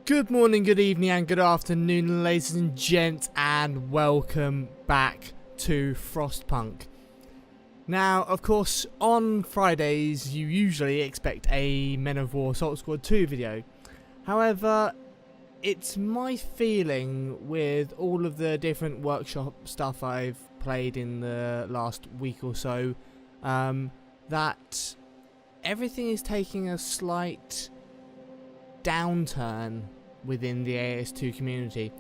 Good morning, good evening and good afternoon, ladies and gents, and welcome back to FrostPunk. Now, of course, on Fridays you usually expect a Men of War Assault Squad 2 video. However, it's my feeling with all of the different workshop stuff I've played in the last week or so, that everything is taking a slight downturn within the AS2 community.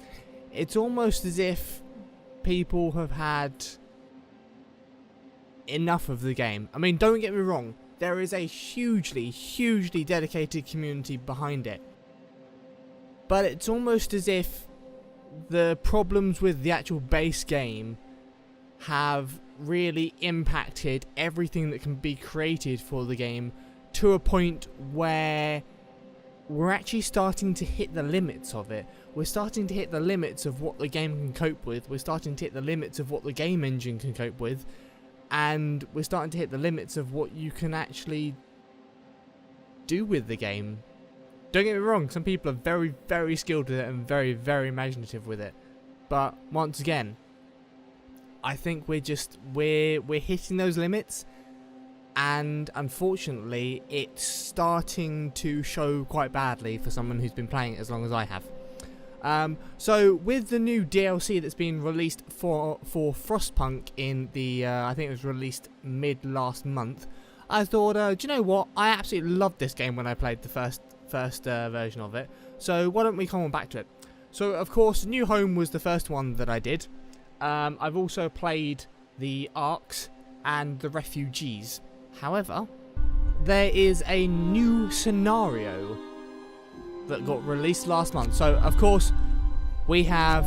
It's almost as if people have had enough of the game. I mean, don't get me wrong, there is a hugely dedicated community behind it. But it's almost as if the problems with the actual base game have really impacted everything that can be created for the game to a point where we're actually starting to hit the limits of it. We're starting to hit the limits of what the game can cope with. We're starting to hit the limits of what the game engine can cope with. And we're starting to hit the limits of what you can actually do with the game. Don't get me wrong, some people are very skilled with it and very imaginative with it. But once again, I think we're hitting those limits. And unfortunately, it's starting to show quite badly for someone who's been playing it as long as I have. So with the new DLC that's been released for FrostPunk in the, I think it was released mid last month, I thought, do you know what? I absolutely loved this game when I played the first version of it. So why don't we come on back to it? So of course, New Home was the first one that I did. I've also played the Arks and the Refugees. However, there is a new scenario that got released last month. So, of course, we have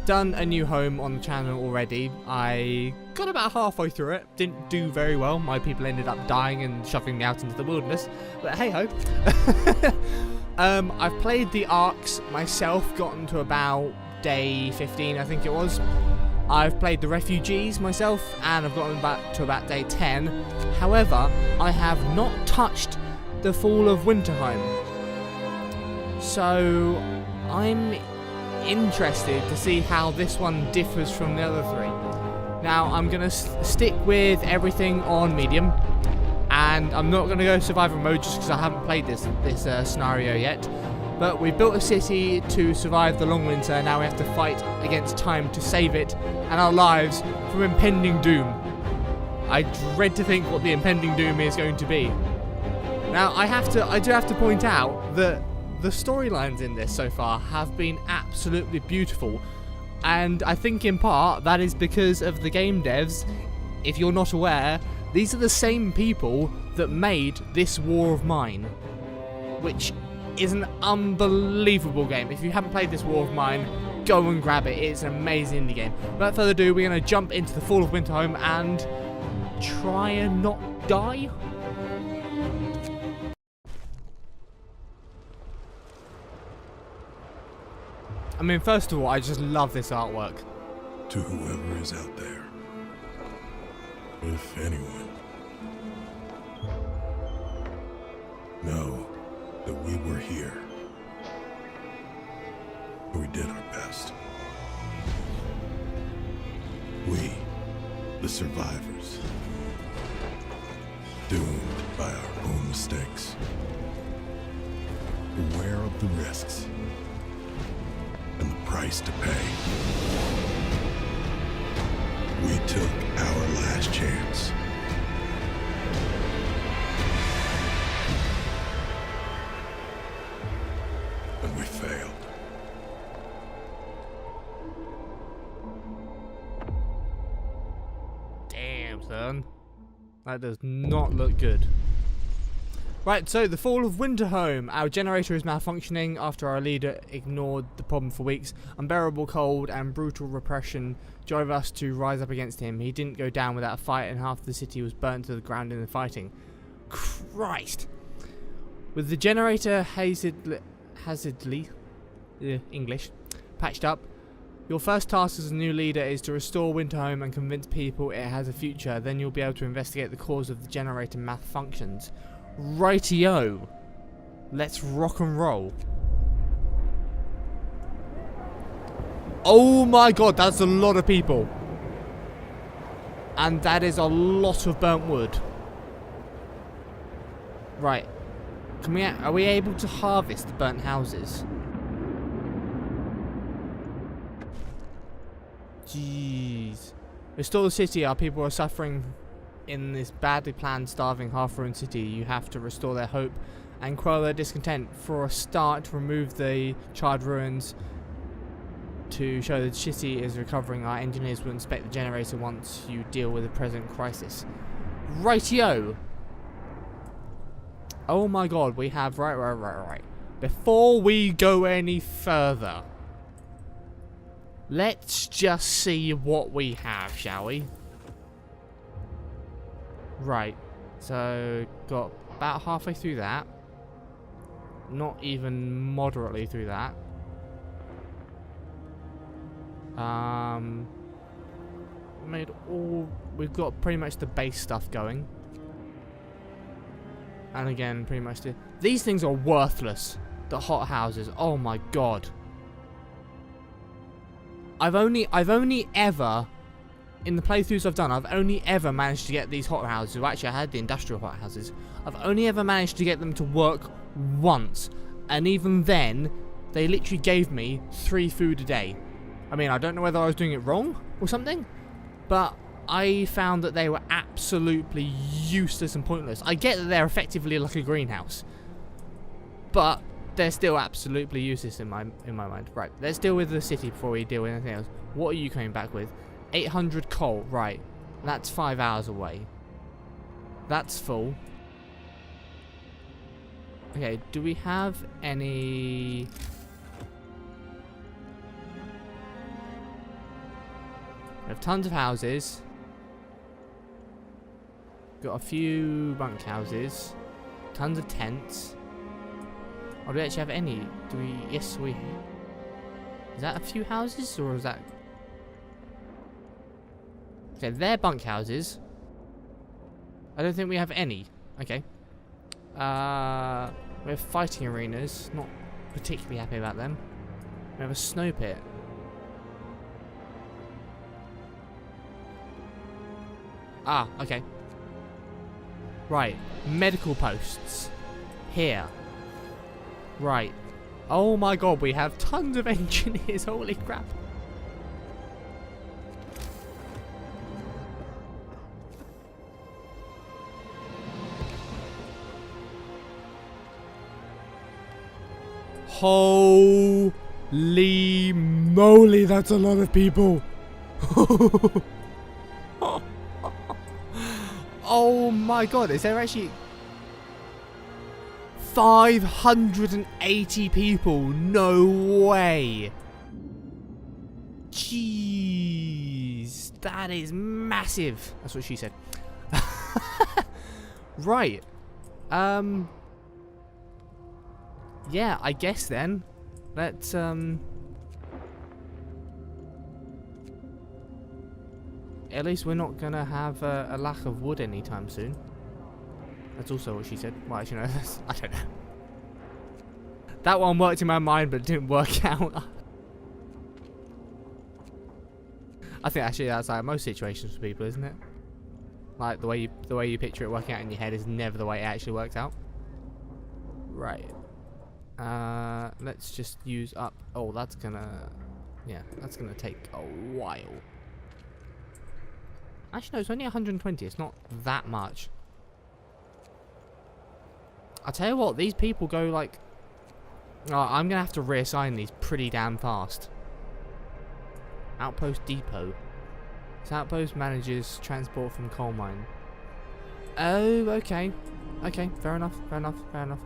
done a New Home on the channel already. I got about halfway through it. Didn't do very well. My people ended up dying and shoving me out into the wilderness. But hey-ho. I've played the Arks myself, gotten to about day 15, I think it was. I've played the Refugees myself, and I've gotten back to about day 10. However, I have not touched the Fall of Winterhome. So, I'm interested to see how this one differs from the other three. Now, I'm going to stick with everything on medium, and I'm not going to go survivor mode just because I haven't played this scenario yet. But we built a city to survive the long winter, now we have to fight against time to save it and our lives from impending doom. I dread to think what the impending doom is going to be. Now, I do have to point out that the storylines in this so far have been absolutely beautiful. And I think in part that is because of the game devs. If you're not aware, these are the same people that made this War of Mine, which is an unbelievable game. If you haven't played this War of Mine, go and grab it. It's an amazing indie game. Without further ado, we're going to jump into the Fall of Winterhome and try and not die. I mean, first of all, I just love this artwork. To whoever is out there, if anyone, know that we were here. We did our best. We, the survivors, doomed by our own mistakes, aware of the risks and the price to pay. We took our last chance. And we failed. Damn, son. That does not look good. Right, so the Fall of Winterhome. Our generator is malfunctioning after our leader ignored the problem for weeks. Unbearable cold and brutal repression drove us to rise up against him. He didn't go down without a fight, and half the city was burnt to the ground in the fighting. Christ. With the generator hazardly English patched up, your first task as a new leader is to restore Winterhome and convince people it has a future. Then you'll be able to investigate the cause of the generator malfunctions. Rightio. Let's rock and roll. Oh my god, that's a lot of people. And that is a lot of burnt wood. Right. Are we able to harvest the burnt houses? Jeez. Restore the city. Our people are suffering in this badly planned, starving, half-ruined city. You have to restore their hope and quell their discontent. For a start, remove the charred ruins to show the city is recovering. Our engineers will inspect the generator once you deal with the present crisis. Rightio! Oh my god, we have... Right. Before we go any further, let's just see what we have, shall we? Right. So, got about halfway through that. Not even moderately through that. We've got pretty much the base stuff going. And again, pretty much these things are worthless. The hot houses. Oh my god. I've only ever, in the playthroughs I've done, I've only ever managed to get these hot houses. Well, actually, I had the industrial hot houses. I've only ever managed to get them to work once. And even then, they literally gave me 3 food a day. I mean, I don't know whether I was doing it wrong or something, but I found that they were absolutely useless and pointless. I get that they're effectively like a greenhouse, but they're still absolutely useless in my mind. Right, let's deal with the city before we deal with anything else. What are you coming back with? 800 coal. Right, that's 5 hours away. That's full. Okay, do we have any... We have tons of houses. Got a few bunkhouses. Tons of tents. Oh, do we actually have any? Do we? Yes, we... Is that a few houses, or is that... Okay, they're bunkhouses. I don't think we have any. Okay. We have fighting arenas. Not particularly happy about them. We have a snow pit. Ah, okay. Right. Medical posts. Here. Right. Oh my god, we have tons of engineers. Holy crap. Holy moly, that's a lot of people. Oh my god, is there actually 580 people? No way. Jeez, that is massive. That's what she said. Right. Yeah, I guess then. Let's at least we're not gonna have a lack of wood anytime soon. That's also what she said. Well, actually, no, I don't know. That one worked in my mind, but it didn't work out. I think actually that's like most situations for people, isn't it? Like the way you picture it working out in your head is never the way it actually works out. Right. Let's just use up. Oh, that's gonna take a while. Actually, no, it's only 120. It's not that much. I'll tell you what, these people go like... Oh, I'm going to have to reassign these pretty damn fast. Outpost Depot. This outpost manages transport from coal mine. Oh, okay. Okay, fair enough.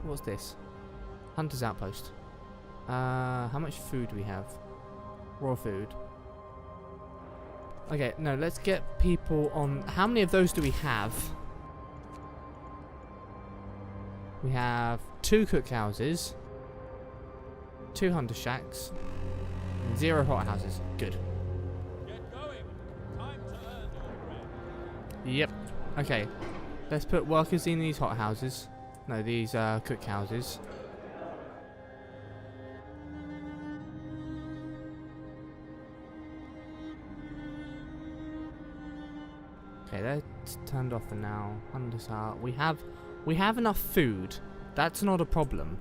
What's this? Hunter's Outpost. How much food do we have? Raw food. Okay, no, let's get people on... How many of those do we have? We have 2 cookhouses, 2 hunter shacks, and 0 hothouses. Good. Get going. Time to earn your bread. Yep. Okay. Let's put workers in these hothouses. No, these cookhouses. Okay, that's turned off for now. Hunter's Heart. We have enough food. That's not a problem.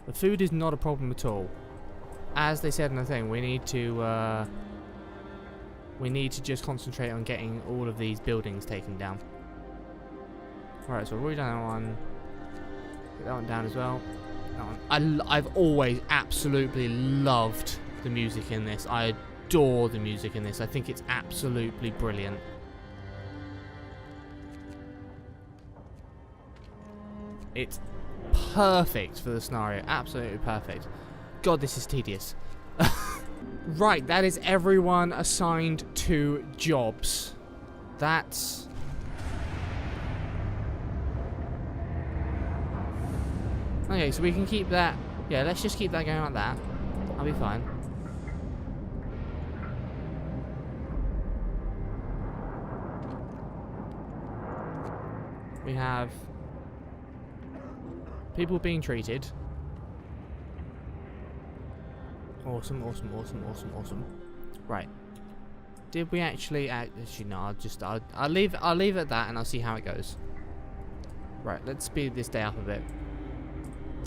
The food is not a problem at all. As they said in the thing, we need to just concentrate on getting all of these buildings taken down. Alright, so we've already done that one. Put that one down as well. That one. I've always absolutely loved the music in this. I adore the music in this. I think it's absolutely brilliant. It's perfect for the scenario. Absolutely perfect. God, this is tedious. Right, that is everyone assigned to jobs. That's... Okay, so we can keep that... Yeah, let's just keep that going like that. I'll be fine. We have... people being treated. Awesome, awesome, awesome, awesome, awesome. Right. Did we actually... Actually, no, I'll leave it at that and I'll see how it goes. Right, let's speed this day up a bit.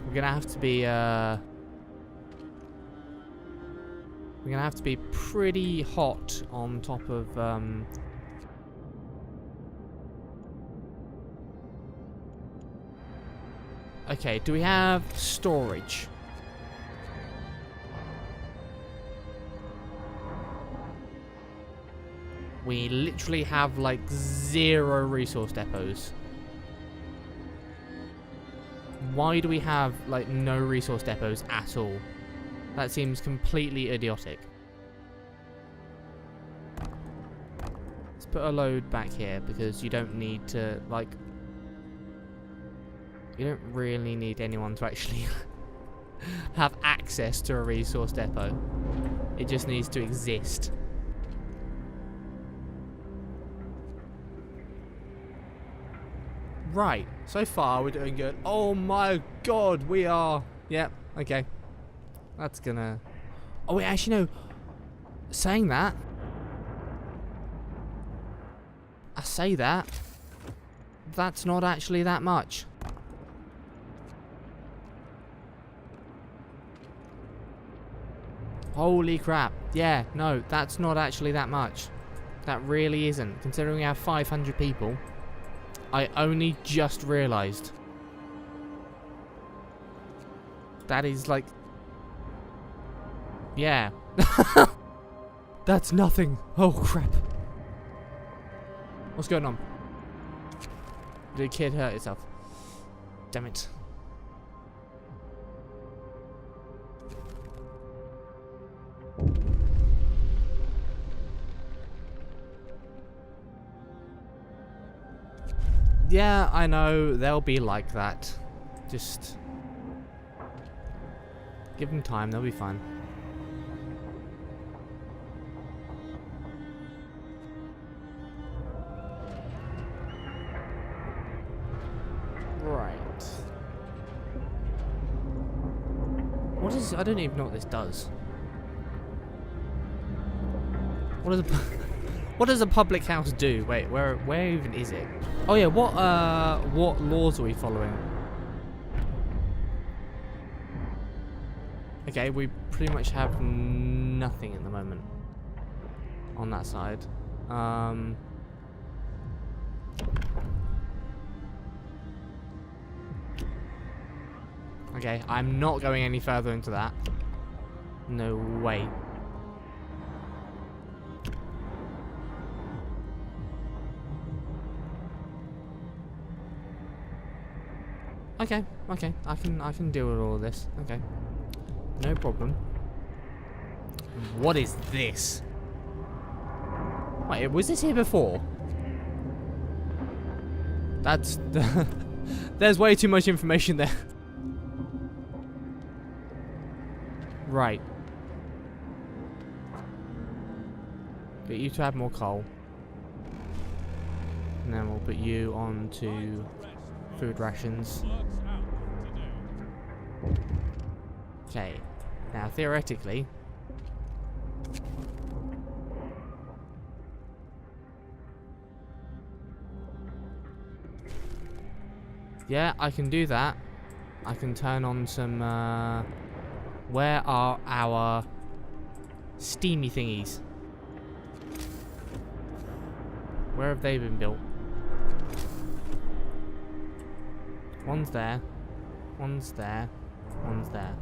We're gonna have to be, we're gonna have to be pretty hot on top of, Okay, do we have storage? We literally have like 0 resource depots. Why do we have like no resource depots at all? That seems completely idiotic. Let's put a load back here because you don't need to like... You don't really need anyone to actually have access to a resource depot. It just needs to exist. Right, so far we're doing good. Oh my god, we are... Yep, okay. That's gonna... Oh wait, actually no. Saying that... I say that. That's not actually that much. Holy crap. Yeah, no, that's not actually that much. That really isn't. Considering we have 500 people. I only just realised. That is like... Yeah. That's nothing. Oh crap. What's going on? Did a kid hurt itself? Damn it. Yeah, I know, they'll be like that. Just... give them time, they'll be fine. Right. What is... I don't even know what this does. What does a... What does a public house do? Wait, where even is it? Oh yeah, what laws are we following? Okay, we pretty much have nothing at the moment on that side. Okay, I'm not going any further into that. No way. Okay, okay, I can deal with all of this. Okay, no problem. What is this? Wait, was this here before? That's there's way too much information there. Right. Get you to add more coal, and then we'll put you on to food rations. Okay, now theoretically, Yeah, I can do that. I can turn on some, where are our steamy thingies? Where have they been built? One's there. One's there. One's there.